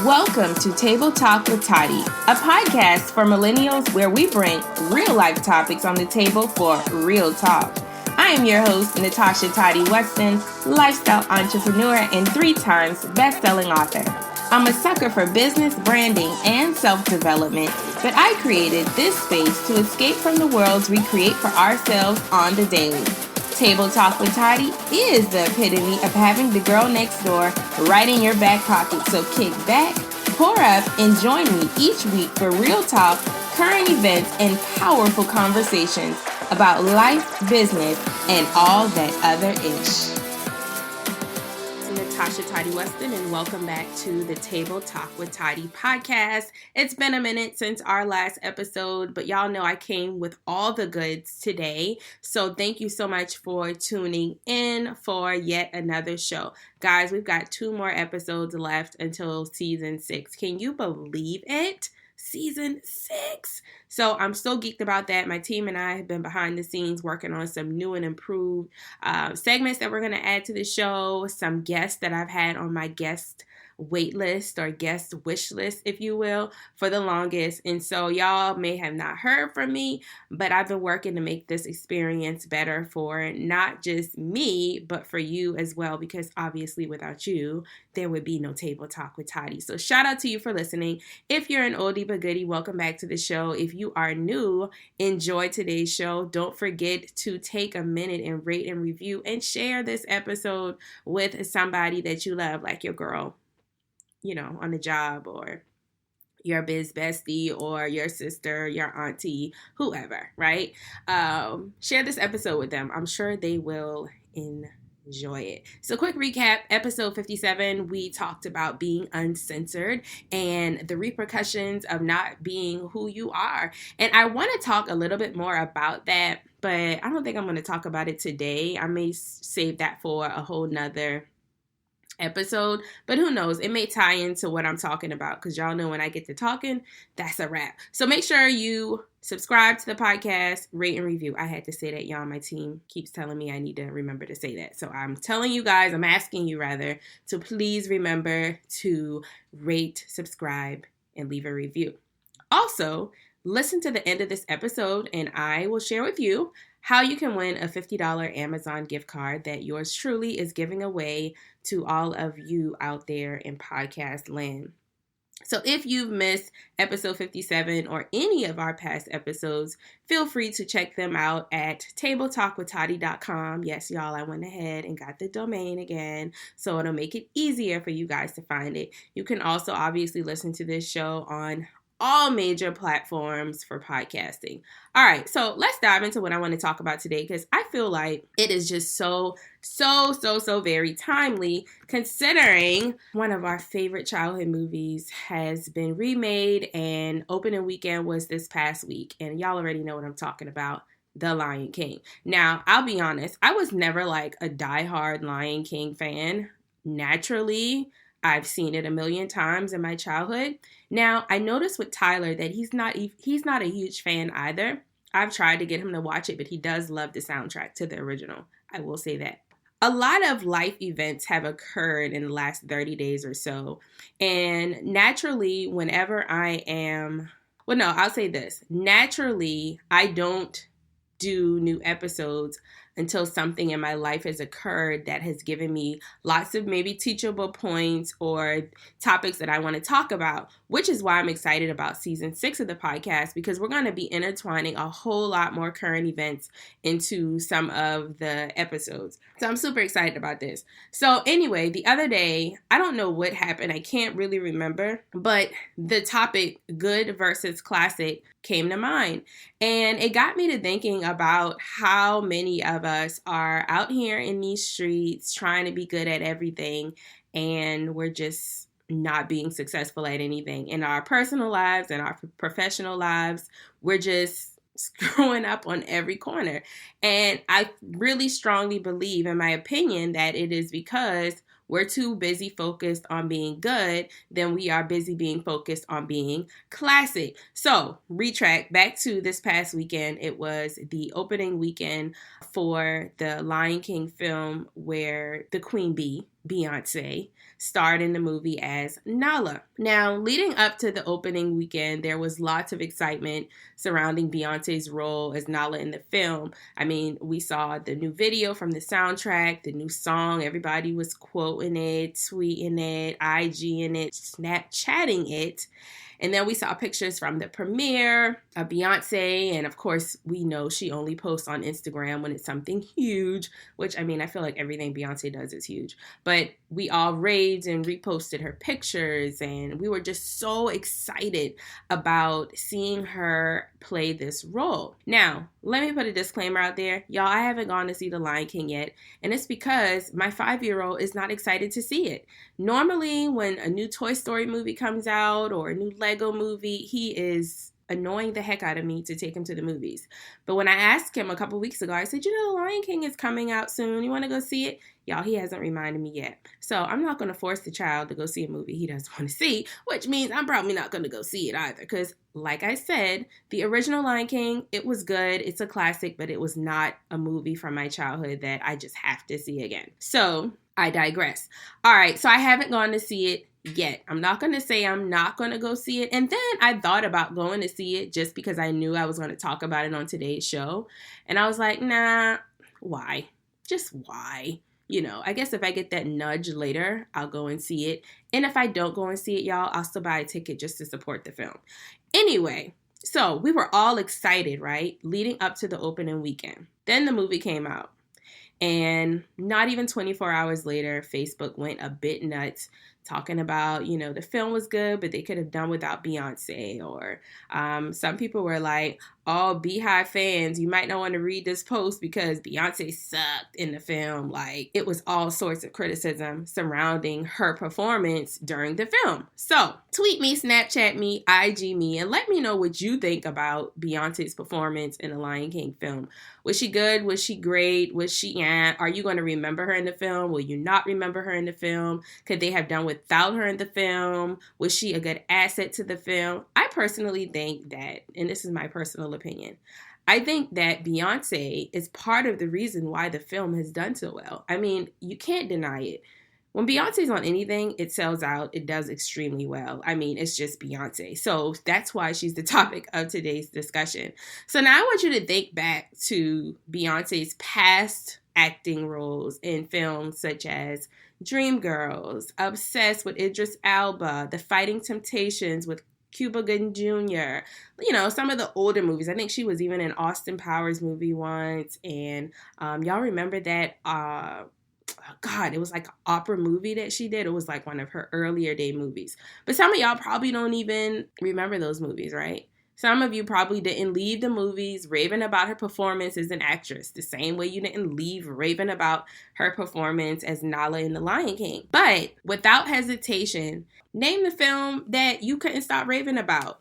Welcome to Table Talk with Toddy, a podcast for millennials where we bring real-life topics on the table for real talk. I am your host, Natasha Toddy Weston, lifestyle entrepreneur and 3 times best-selling author. I'm a sucker for business, branding, and self-development, but I created this space to escape from the worlds we create for ourselves on the daily. Table Talk with Toddy is the epitome of having the girl next door right in your back pocket. So kick back, pour up, and join me each week for real talk, current events, and powerful conversations about life, business, and all that other ish. Natasha Toddy Weston, and welcome back to the Table Talk with Toddy podcast. It's been a minute since our last episode, but y'all know I came with all the goods today. So thank you so much for tuning in for yet another show. Guys, we've got 2 more episodes left until season 6. Can you believe it? Season 6. So I'm so geeked about that. My team and I have been behind the scenes working on some new and improved segments that we're going to add to the show. Some guests that I've had on my guest wait list or guest wish list, if you will, for the longest. And so y'all may have not heard from me, but I've been working to make this experience better for not just me, but for you as well, because obviously without you, there would be no Table Talk with Toddy. So shout out to you for listening. If you're an oldie but goodie, welcome back to the show. If you are new, enjoy today's show. Don't forget to take a minute and rate and review and share this episode with somebody that you love, like your girl, on the job, or your biz bestie, or your sister, your auntie, whoever, right? Share this episode with them. I'm sure they will enjoy it. So quick recap, episode 57, we talked about being uncensored and the repercussions of not being who you are. And I want to talk a little bit more about that, but I don't think I'm going to talk about it today. I may save that for a whole nother episode, but who knows, it may tie into what I'm talking about, because y'all know when I get to talking, that's a wrap. So make sure you subscribe to the podcast, rate and review. I had to say that, y'all. My team keeps telling me I need to remember to say that, so I'm telling you guys, I'm asking you rather, to please remember to rate, subscribe, and leave a review. Also, listen to the end of this episode and I will share with you how you can win a $50 Amazon gift card that yours truly is giving away to all of you out there in podcast land. So if you've missed episode 57 or any of our past episodes, feel free to check them out at tabletalkwithtoddy.com. Yes, y'all, I went ahead and got the domain again, so it'll make it easier for you guys to find it. You can also obviously listen to this show on all major platforms for podcasting. All right, so let's dive into what I want to talk about today, because I feel like it is just so very timely, considering one of our favorite childhood movies has been remade, and opening weekend was this past week, and y'all already know what I'm talking about. The Lion King. Now, I'll be honest, I was never like a diehard Lion King fan. Naturally, I've seen it a million times in my childhood. Now, I noticed with Tyler that he's not a huge fan either. I've tried to get him to watch it, but he does love the soundtrack to the original. I will say that. A lot of life events have occurred in the last 30 days or so. And naturally, I'll say this. Naturally, I don't do new episodes until something in my life has occurred that has given me lots of maybe teachable points or topics that I want to talk about, which is why I'm excited about season 6 of the podcast, because we're going to be intertwining a whole lot more current events into some of the episodes. So I'm super excited about this. So anyway, the other day, I don't know what happened. I can't really remember, but the topic good versus classic came to mind. And it got me to thinking about how many of us are out here in these streets trying to be good at everything, and we're just not being successful at anything. In our personal lives and our professional lives, we're just screwing up on every corner. And I really strongly believe, in my opinion, that it is because we're too busy focused on being good than we are busy being focused on being classic. So, retract back to this past weekend. It was the opening weekend for the Lion King film, where the Queen Bee, Beyonce, starred in the movie as Nala. Now, leading up to the opening weekend, there was lots of excitement surrounding Beyonce's role as Nala in the film. I mean, we saw the new video from the soundtrack, the new song. Everybody was quoting it, tweeting it, IGing it, Snapchatting it. And then we saw pictures from the premiere of Beyonce. And of course, we know she only posts on Instagram when it's something huge, which, I mean, I feel like everything Beyonce does is huge. But we all raved and reposted her pictures. And we were just so excited about seeing her play this role. Now, let me put a disclaimer out there. Y'all, I haven't gone to see The Lion King yet. And it's because my 5-year-old is not excited to see it. Normally, when a new Toy Story movie comes out or a new Lego movie, he is annoying the heck out of me to take him to the movies. But when I asked him a couple weeks ago, I said, The Lion King is coming out soon. You want to go see it? Y'all, he hasn't reminded me yet. So I'm not going to force the child to go see a movie he doesn't want to see, which means I'm probably not going to go see it either. Because like I said, the original Lion King, it was good. It's a classic, but it was not a movie from my childhood that I just have to see again. So I digress. All right, so I haven't gone to see it yet. I'm not going to say I'm not going to go see it. And then I thought about going to see it just because I knew I was going to talk about it on today's show. And I was like, nah, why? Just why? I guess if I get that nudge later, I'll go and see it. And if I don't go and see it, y'all, I'll still buy a ticket just to support the film. Anyway, so we were all excited, right? Leading up to the opening weekend. Then the movie came out. And not even 24 hours later, Facebook went a bit nuts talking about, the film was good, but they could have done without Beyonce. Or some people were like, oh, Beehive fans, you might not want to read this post because Beyonce sucked in the film. Like, it was all sorts of criticism surrounding her performance during the film. So tweet me, Snapchat me, IG me, and let me know what you think about Beyonce's performance in the Lion King film. Was she good? Was she great? Was she, Are you going to remember her in the film? Will you not remember her in the film? Could they have done without her in the film? Was she a good asset to the film? I personally think that, and this is my personal opinion, I think that Beyonce is part of the reason why the film has done so well. I mean, you can't deny it. When Beyonce's on anything, it sells out. It does extremely well. I mean, it's just Beyonce. So that's why she's the topic of today's discussion. So now I want you to think back to Beyonce's past acting roles in films such as Dreamgirls, Obsessed with Idris Elba, The Fighting Temptations with Cuba Gooding Jr., some of the older movies. I think she was even in Austin Powers movie once. And y'all remember that, it was like an opera movie that she did. It was like one of her earlier day movies. But some of y'all probably don't even remember those movies, right? Some of you probably didn't leave the movies raving about her performance as an actress, the same way you didn't leave raving about her performance as Nala in The Lion King. But without hesitation, name the film that you couldn't stop raving about.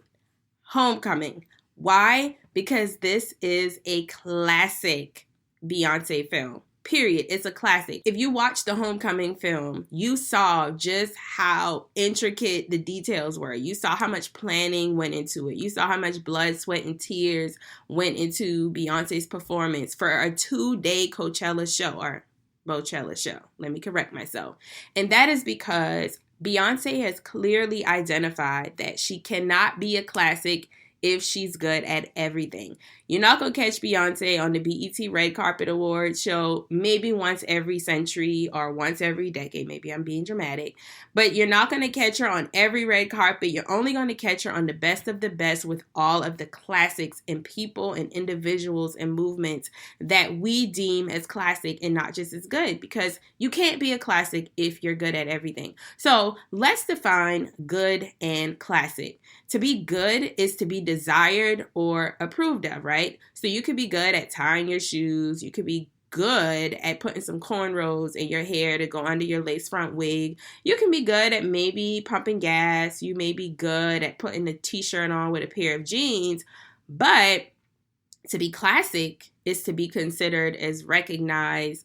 Homecoming. Why? Because this is a classic Beyonce film. Period. It's a classic. If you watched the Homecoming film, you saw just how intricate the details were. You saw how much planning went into it. You saw how much blood, sweat, and tears went into Beyonce's performance for a 2-day Coachella show, or Bochella show. Let me correct myself. And that is because Beyonce has clearly identified that she cannot be a classic if she's good at everything. You're not going to catch Beyonce on the BET Red Carpet Awards show maybe once every century or once every decade. Maybe I'm being dramatic. But you're not going to catch her on every red carpet. You're only going to catch her on the best of the best with all of the classics and people and individuals and movements that we deem as classic and not just as good. Because you can't be a classic if you're good at everything. So let's define good and classic. To be good is to be desired or approved of, right? So you could be good at tying your shoes. You could be good at putting some cornrows in your hair to go under your lace front wig. You can be good at maybe pumping gas. You may be good at putting a t-shirt on with a pair of jeans. But to be classic is to be considered and recognized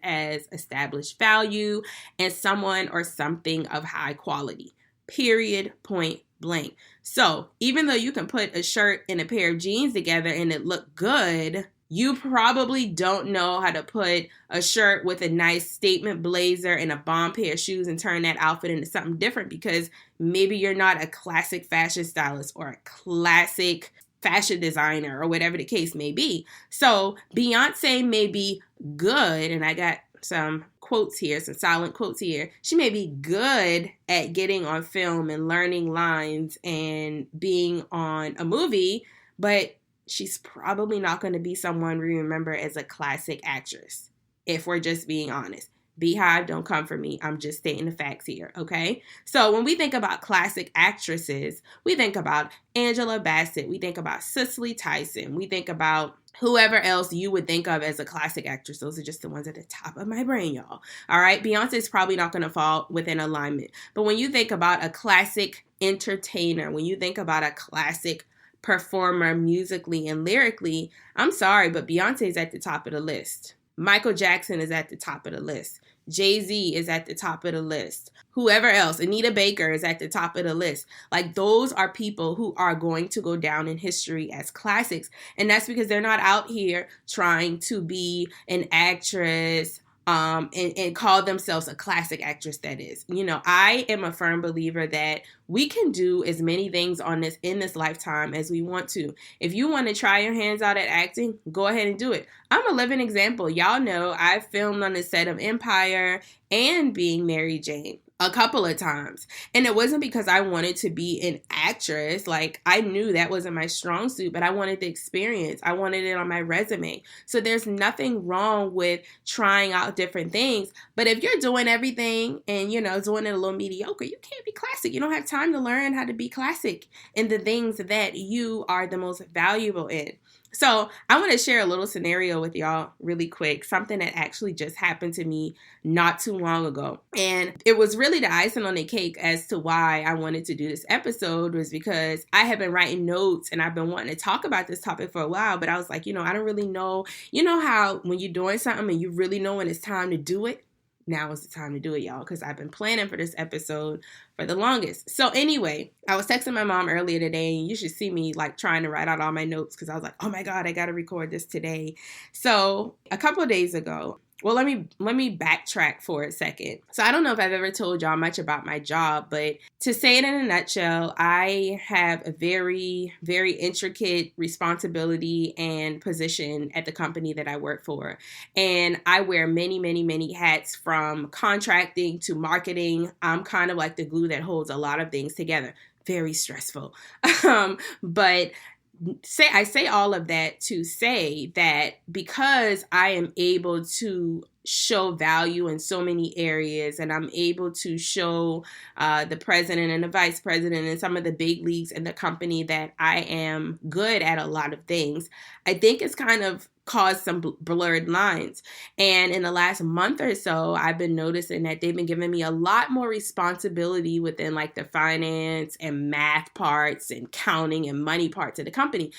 as established value and someone or something of high quality. Period, point blank. So even though you can put a shirt and a pair of jeans together and it look good, You probably don't know how to put a shirt with a nice statement blazer and a bomb pair of shoes and turn that outfit into something different because maybe you're not a classic fashion stylist or a classic fashion designer or whatever the case may be. So Beyonce may be good, and I got some quotes here, some silent quotes here. She may be good at getting on film and learning lines and being on a movie, but she's probably not going to be someone we remember as a classic actress, if we're just being honest. Beehive, don't come for me. I'm just stating the facts here, okay? So when we think about classic actresses, we think about Angela Bassett. We think about Cicely Tyson. We think about whoever else you would think of as a classic actress. Those are just the ones at the top of my brain, y'all. All right? Beyonce is probably not going to fall within alignment. But when you think about a classic entertainer, when you think about a classic performer musically and lyrically, I'm sorry, but Beyonce is at the top of the list. Michael Jackson is at the top of the list. Jay-Z is at the top of the list. Whoever else, Anita Baker is at the top of the list. Like, those are people who are going to go down in history as classics. And that's because they're not out here trying to be an actress, and call themselves a classic actress, that is. You know, I am a firm believer that we can do as many things in this lifetime as we want to. If you want to try your hands out at acting, go ahead and do it. I'm a living example. Y'all know I've filmed on the set of Empire and Being Mary Jane a couple of times. And it wasn't because I wanted to be an actress. Like, I knew that wasn't my strong suit, but I wanted the experience. I wanted it on my resume. So there's nothing wrong with trying out different things. But if you're doing everything and, you know, doing it a little mediocre, you can't be classic. You don't have time to learn how to be classic in the things that you are the most valuable in. So I want to share a little scenario with y'all really quick, something that actually just happened to me not too long ago. And it was really the icing on the cake as to why I wanted to do this episode, was because I have been writing notes and I've been wanting to talk about this topic for a while, but I was like, you know, I don't really know. You know how when you're doing something and you really know when it's time to do it? Now is the time to do it, y'all, because I've been planning for this episode for the longest. So anyway, I was texting my mom earlier today, and you should see me like trying to write out all my notes because I was like, oh my God, I got to record this today. So a couple of days ago, well, let me backtrack for a second. So I don't know if I've ever told y'all much about my job, but to say it in a nutshell, I have a very, very intricate responsibility and position at the company that I work for. And I wear many, many, many hats, from contracting to marketing. I'm kind of like the glue that holds a lot of things together. Very stressful. But I say all of that to say that because I am able to show value in so many areas, and I'm able to show the president and the vice president and some of the big leagues in the company that I am good at a lot of things, I think it's kind of caused some blurred lines. And in the last month or so, I've been noticing that they've been giving me a lot more responsibility within like the finance and math parts and counting and money parts of the company.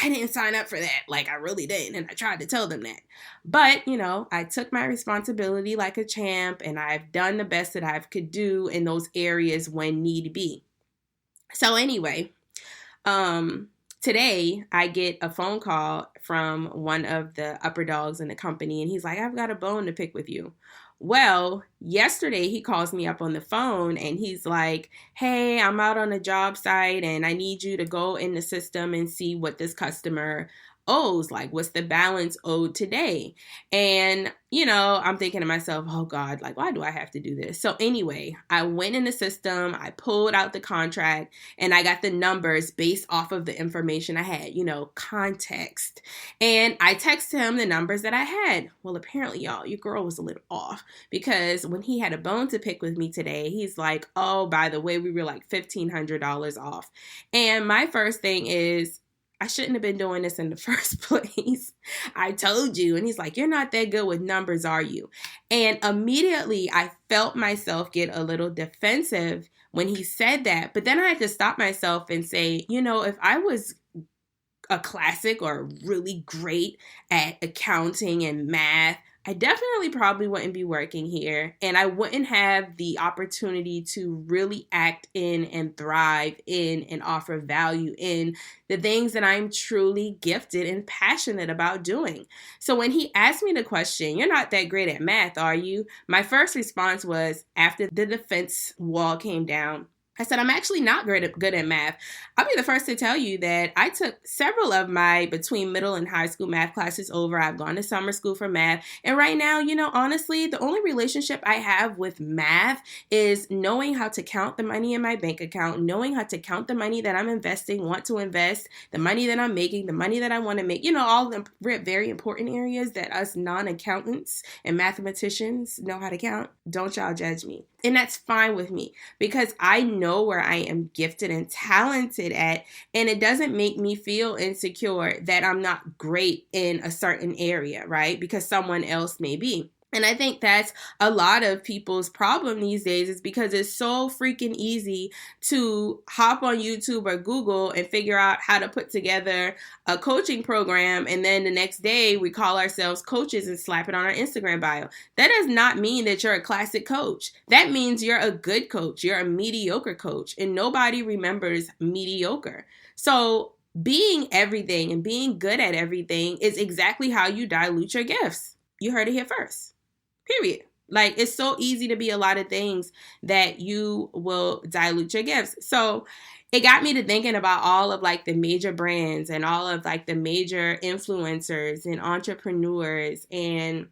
I didn't sign up for that. Like, I really didn't. And I tried to tell them that. But, you know, I took my responsibility like a champ, and I've done the best that I could do in those areas when need be. So anyway, today I get a phone call from one of the upper dogs in the company, and he's like, I've got a bone to pick with you. Well, yesterday he calls me up on the phone and he's like, hey, I'm out on a job site and I need you to go in the system and see what this customer owes, like what's the balance owed today. And, you know, I'm thinking to myself, oh God, like, why do I have to do this? So anyway, I went in the system, I pulled out the contract, and I got the numbers based off of the information I had, you know, context. And I texted him the numbers that I had. Well, apparently, y'all, your girl was a little off, because when he had a bone to pick with me today, he's like, oh, by the way, we were like $1,500 off. And my first thing is, I shouldn't have been doing this in the first place. I told you. And he's like, you're not that good with numbers, are you? And immediately I felt myself get a little defensive when he said that. But then I had to stop myself and say, you know, if I was a classic or really great at accounting and math, I definitely probably wouldn't be working here, and I wouldn't have the opportunity to really act in and thrive in and offer value in the things that I'm truly gifted and passionate about doing. So when he asked me the question, "You're not that great at math, are you?" My first response was, after the defense wall came down, I said, "I'm actually not good at math." I'll be the first to tell you that I took several of my between middle and high school math classes over. I've gone to summer school for math. And right now, honestly, the only relationship I have with math is knowing how to count the money in my bank account, knowing how to count the money that I'm investing, want to invest, the money that I'm making, the money that I want to make, all the very important areas that us non-accountants and mathematicians know how to count. Don't y'all judge me. And that's fine with me because I know where I am gifted and talented at, and it doesn't make me feel insecure that I'm not great in a certain area, right? Because someone else may be. And I think that's a lot of people's problem these days is because it's so freaking easy to hop on YouTube or Google and figure out how to put together a coaching program. And then the next day we call ourselves coaches and slap it on our Instagram bio. That does not mean that you're a classic coach. That means you're a good coach. You're a mediocre coach, and nobody remembers mediocre. So being everything and being good at everything is exactly how you dilute your gifts. You heard it here first. Period. Like, it's so easy to be a lot of things that you will dilute your gifts. So it got me to thinking about all of like the major brands and all of like the major influencers and entrepreneurs and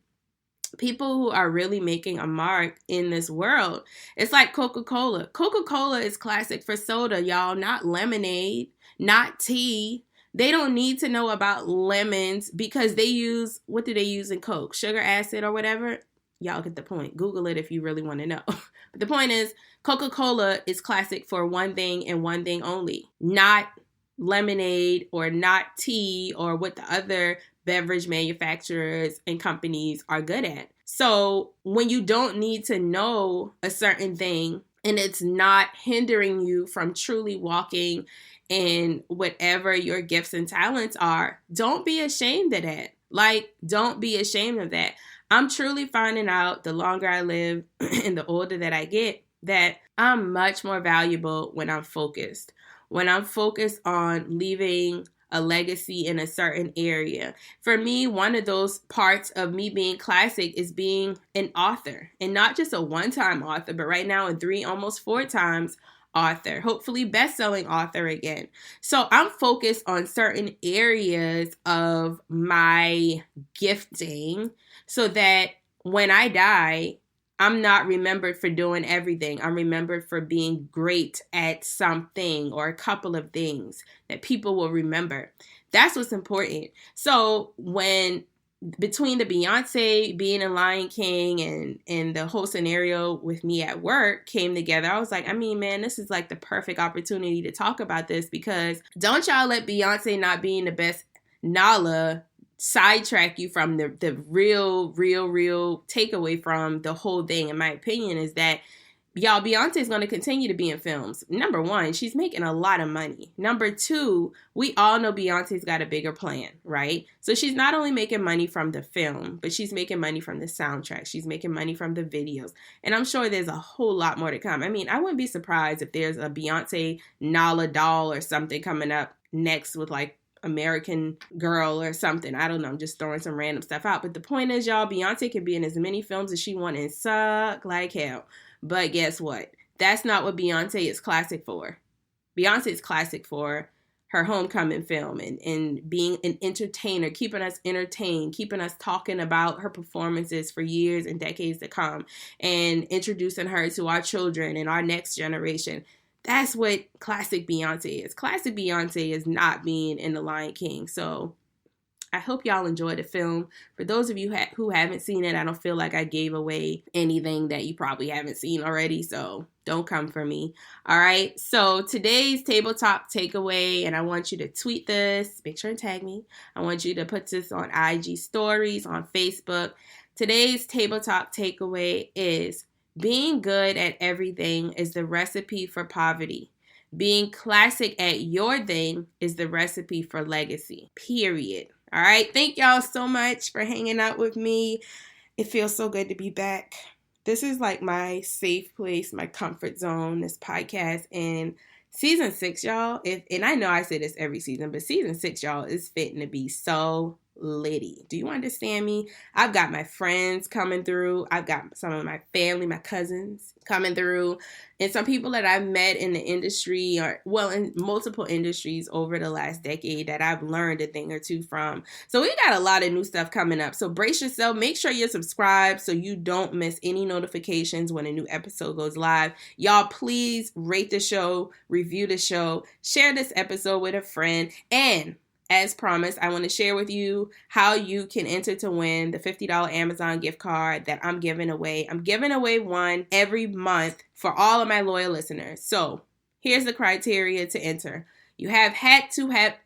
people who are really making a mark in this world. It's like Coca-Cola. Coca-Cola is classic for soda, y'all, not lemonade, not tea. They don't need to know about lemons because they use, what do they use in Coke? Sugar acid or whatever? Y'all get the point. Google it if you really want to know. But the point is, Coca-Cola is classic for one thing and one thing only. Not lemonade or not tea or what the other beverage manufacturers and companies are good at. So when you don't need to know a certain thing and it's not hindering you from truly walking in whatever your gifts and talents are, don't be ashamed of that. Like, don't be ashamed of that. I'm truly finding out the longer I live and the older that I get that I'm much more valuable when I'm focused. When I'm focused on leaving a legacy in a certain area. For me, one of those parts of me being classic is being an author, and not just a one-time author, but right now a 3, almost 4 times author, hopefully best-selling author again. So I'm focused on certain areas of my gifting so that when I die, I'm not remembered for doing everything. I'm remembered for being great at something or a couple of things that people will remember. That's what's important. So when between the Beyonce being in Lion King and the whole scenario with me at work came together, I was like, man, this is like the perfect opportunity to talk about this, because don't y'all let Beyonce not being the best Nala sidetrack you from the real takeaway from the whole thing. In my opinion, is that y'all, Beyonce is going to continue to be in films. Number 1, she's making a lot of money. Number 2, we all know Beyonce's got a bigger plan, right? So she's not only making money from the film, but she's making money from the soundtrack. She's making money from the videos. And I'm sure there's a whole lot more to come. I wouldn't be surprised if there's a Beyonce Nala doll or something coming up next with like American Girl or something. I don't know. I'm just throwing some random stuff out. But the point is, y'all, Beyonce can be in as many films as she wants and suck like hell. But guess what? That's not what Beyonce is classic for. Beyonce is classic for her homecoming film and being an entertainer, keeping us entertained, keeping us talking about her performances for years and decades to come, and introducing her to our children and our next generation. That's what classic Beyonce is. Classic Beyonce is not being in The Lion King. So I hope y'all enjoyed the film. For those of you who haven't seen it, I don't feel like I gave away anything that you probably haven't seen already, so don't come for me. All right, so today's tabletop takeaway, and I want you to tweet this, make sure and tag me. I want you to put this on IG stories, on Facebook. Today's tabletop takeaway is: being good at everything is the recipe for poverty. Being classic at your thing is the recipe for legacy. Period. All right. Thank y'all so much for hanging out with me. It feels so good to be back. This is like my safe place, my comfort zone, this podcast. And season 6, y'all, and I know I say this every season, but season 6, y'all, is fitting to be so litty. Do you understand me? I've got my friends coming through. I've got some of my family, my cousins coming through, and some people that I've met in the industry in multiple industries over the last decade that I've learned a thing or two from. So we got a lot of new stuff coming up. So brace yourself. Make sure you're subscribed so you don't miss any notifications when a new episode goes live. Y'all, please rate the show, review the show, share this episode with a friend, and as promised, I want to share with you how you can enter to win the $50 Amazon gift card that I'm giving away. I'm giving away one every month for all of my loyal listeners. So here's the criteria to enter. You have had to have,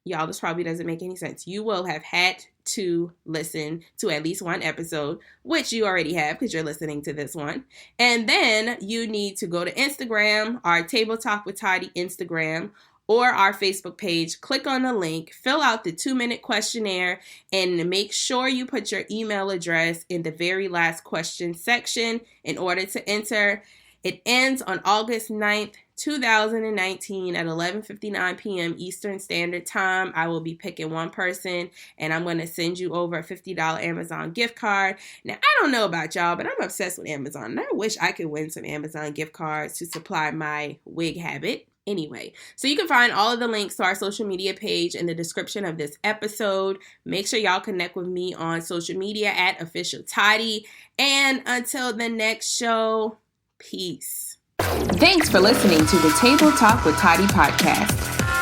y'all, this probably doesn't make any sense. You will have had to listen to at least one episode, which you already have because you're listening to this one. And then you need to go to Instagram, our Table Talk with Toddy Instagram, or our Facebook page, click on the link, fill out the 2-minute questionnaire, and make sure you put your email address in the very last question section in order to enter. It ends on August 9th, 2019 at 11:59 p.m. Eastern Standard Time. I will be picking one person, and I'm going to send you over a $50 Amazon gift card. Now, I don't know about y'all, but I'm obsessed with Amazon, and I wish I could win some Amazon gift cards to supply my wig habit. Anyway, so you can find all of the links to our social media page in the description of this episode. Make sure y'all connect with me on social media at Official Toddy. And until the next show, peace. Thanks for listening to the Table Talk with Toddy podcast.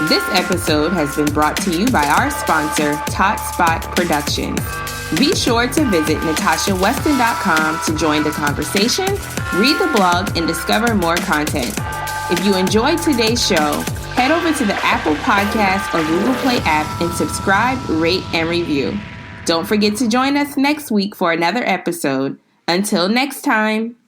This episode has been brought to you by our sponsor, Tot Spot Productions. Be sure to visit NatashaWeston.com to join the conversation, read the blog, and discover more content. If you enjoyed today's show, head over to the Apple Podcast or Google Play app and subscribe, rate, and review. Don't forget to join us next week for another episode. Until next time.